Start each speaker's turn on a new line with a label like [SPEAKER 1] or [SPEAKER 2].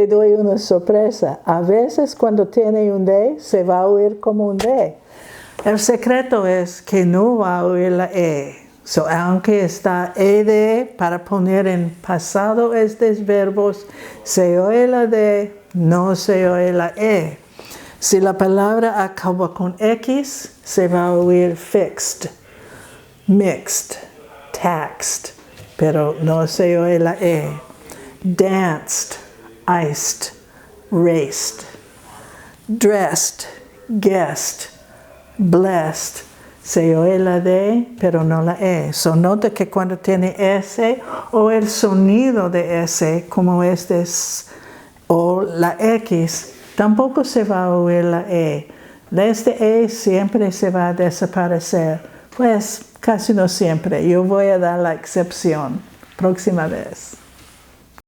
[SPEAKER 1] te doy una sorpresa. A veces cuando tiene un D, se va a oír como un D. El secreto es que no va a oír la E. So, aunque está ED para poner en pasado estos verbos, se oye la D, no se oye la E. Si la palabra acaba con X, se va a oír fixed, mixed, taxed, pero no se oye la E. Danced, iced, raced, dressed, guessed, blessed. Se oye la D, pero no la E. So, nota que cuando tiene S o el sonido de S, como este o la X, tampoco se va a oír la E. Este E siempre se va a desaparecer. Pues casi no siempre. Yo voy a dar la excepción próxima vez.